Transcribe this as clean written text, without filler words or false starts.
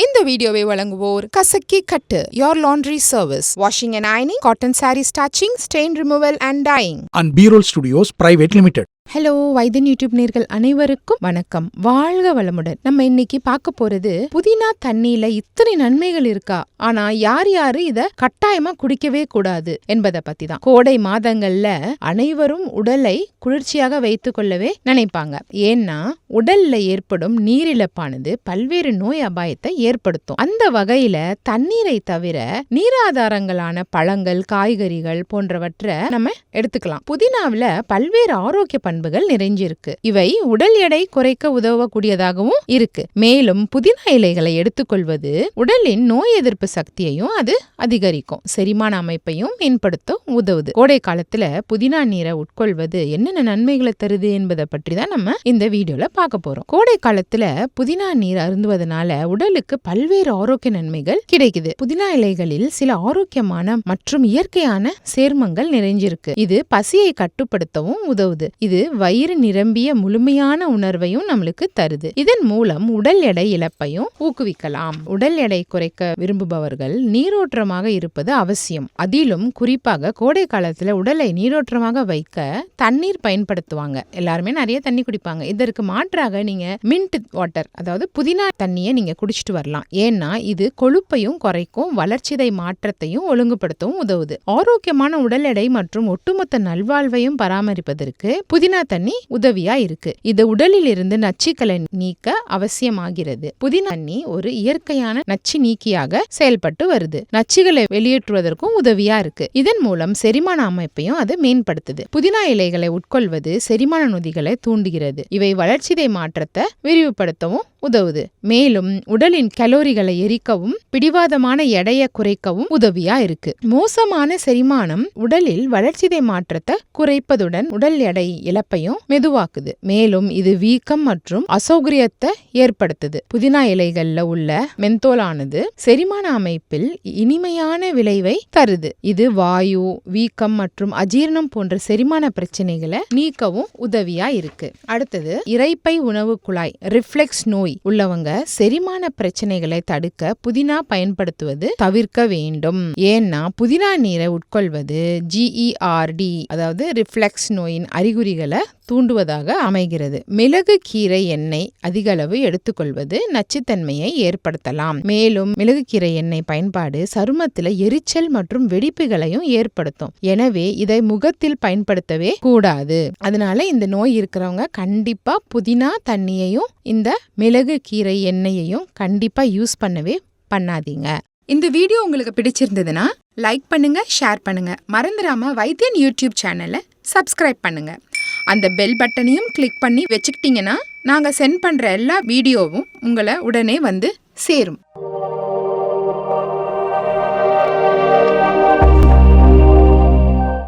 இந்த வீடியோவை வழங்குவோர் கசக்கி கட்டு your laundry service washing and ironing cotton saree starching stain removal and dyeing and B-Roll Studios Private Limited. Hello Vaithiyan YouTube நேர்கள் அனைவருக்கும் வணக்கம். வாழ்க வளமுடன். நம்ம இன்னைக்கு பார்க்க போறது புதினா தண்ணியில இத்தனை நன்மைகள் இருக்கா, ஆனா யாரு இத கட்டாயமா குடிக்கவே கூடாது என்பதை பத்தி தான். கோடை மாதங்கள்ல அனைவரும் உடலை குளிர்ச்சியாக வைத்துக் கொள்ளவே நினைப்பாங்க. ஏன்னா உடல்ல ஏற்படும் நீரிழப்பானது பல்வேறு நோய் அபாயத்தை ஏற்படுத்தும். அந்த வகையில தண்ணீரை தவிர நீராதாரங்களான பழங்கள், காய்கறிகள் போன்றவற்றை நம்ம எடுத்துக்கலாம். புதினாவில பல்வேறு ஆரோக்கிய பண்புகள் நிறைஞ்சிருக்கு. இவை உடல் எடை குறைக்க உதவக்கூடியதாகவும் இருக்கு. மேலும் புதினா இலைகளை எடுத்துக்கொள்வது உடலின் நோய் எதிர்ப்பு சக்தியையும் அது அதிகரிக்கும். செரிமான அமைப்பையும் மேம்படுத்த உதவுது. கோடை காலத்துல புதினா நீரை உட்கொள்வது என்னென்ன நன்மைகளை தருது என்பதை பற்றி தான் நம்ம இந்த வீடியோல பார்க்க போறோம். கோடை காலத்துல புதினா நீர் அருந்துவதனால உடலுக்கு பல்வேறு ஆரோக்கிய நன்மைகள் கிடைக்குது. புதினா இலைகளில் சில ஆரோக்கியமான மற்றும் இயற்கையான சேர்மங்கள் நிறைஞ்சிருக்கு. இது பசியை கட்டுப்படுத்தவும் உதவுது. இது வயிறு நிரம்பிய முழுமையான உணர்வையும் நம்மளுக்கு தருது. இதன் மூலம் உடல் எடை இழப்பையும் ஊக்குவிக்கலாம். உடல் எடை குறைக்க விரும்புபவர்கள் நீரோற்றமாக இருப்பது அவசியம். அதிலும் குறிப்பாக கோடை காலத்துல உடலை நீரோற்றமாக வைக்க தண்ணீர் பயன்படுத்துவாங்க. எல்லாருமே நிறைய தண்ணி குடிப்பாங்க. இதற்கு மாற்றாக நீங்க மின்ட் வாட்டர், அதாவது புதினா தண்ணியை நீங்க குடிச்சிட்டு வரலாம். ஏன்னா இது கொழுப்பையும் குறைக்கும், வளர்ச்சிதை மாற்றத்தையும் ஒழுங்குபடுத்தவும் உதவுது. ஆரோக்கியமான உடல் எடை மற்றும் ஒட்டுமொத்த நல்வாழ்வையும் பராமரிப்பதற்கு புதினா தண்ணி உதவியா இருக்கு. இது உடலில் இருந்து நச்சுக்களை நீக்க அவசியமாகிறது. புதினா தண்ணி ஒரு இயற்கையான நச்சு நீக்கியாக செயல்பட்டு வருது. நச்சுகளை வெளியேற்றுவதற்கும் உதவியா இருக்கு. இதன் மூலம் செரிமான அமைப்பையும் அது மேம்படுத்துது. புதினா இலைகளை உட்கொள்வது செரிமான நொதிகளை தூண்டுகிறது. இவை வளர்ச்சிதை மாற்றத்தை விரிவுபடுத்தவும் உதவுது. மேலும் உடலின் கலோரிகளை எரிக்கவும் பிடிவாதமான எடையை குறைக்கவும் உதவியா இருக்கு. மோசமான செரிமானம் உடலில் வளர்ச்சிதை மாற்றத்தை குறைப்பதுடன் உடல் எடை இழப்பையும் மெதுவாக்குது. மேலும் இது வீக்கம் மற்றும் அசௌகரியத்தை ஏற்படுத்துது. புதினா இலைகள்ல உள்ள மென்தோலானது செரிமான அமைப்பில் இனிமையான விளைவை தருது. இது வாயு, வீக்கம் மற்றும் அஜீரணம் போன்ற செரிமான பிரச்சனைகளை நீக்கவும் உதவியா இருக்கு. அடுத்தது இரைப்பை உணவு குழாய் ரிஃப்ளெக்ஸ் நோய் உள்ளவங்க செரிமான பிரச்சனைகளை தடுக்க புதினா பயன்படுத்துவது தவிர்க்க வேண்டும். ஏன்னா புதினா நீரை உட்கொள்வது GERD, அதாவது ரிஃப்ளெக்ஸ் நோயின் அறிகுறிகளை தூண்டுவதாக அமைகிறது. மிளகு கீரை எண்ணெய் அதிக அளவு எடுத்துக்கொள்வது நச்சுத்தன்மையை ஏற்படுத்தலாம். மேலும் மிளகு கீரை எண்ணெய் பயன்பாடு சருமத்தில் எரிச்சல் மற்றும் வெடிப்புகளையும் ஏற்படுத்தும். எனவே இதை முகத்தில் பயன்படுத்தவே கூடாது. அதனால இந்த நோய் இருக்கிறவங்க கண்டிப்பா புதினா தண்ணியையும் இந்த மிளகு கீரை எண்ணெயையும் கண்டிப்பா யூஸ் பண்ணவே பண்ணாதீங்க. இந்த வீடியோ உங்களுக்கு பிடிச்சிருந்ததுன்னா லைக் பண்ணுங்க, ஷேர் பண்ணுங்க. மறந்துடாம வைத்தியன் யூடியூப் சேனலை சப்ஸ்கிரைப் பண்ணுங்க. அந்த பெல் பட்டனையும் கிளிக் பண்ணி வச்சுக்கிட்டீங்கன்னா நாங்கள் சென்ட் பண்ணுற எல்லா வீடியோவும் உங்களை உடனே வந்து சேரும்.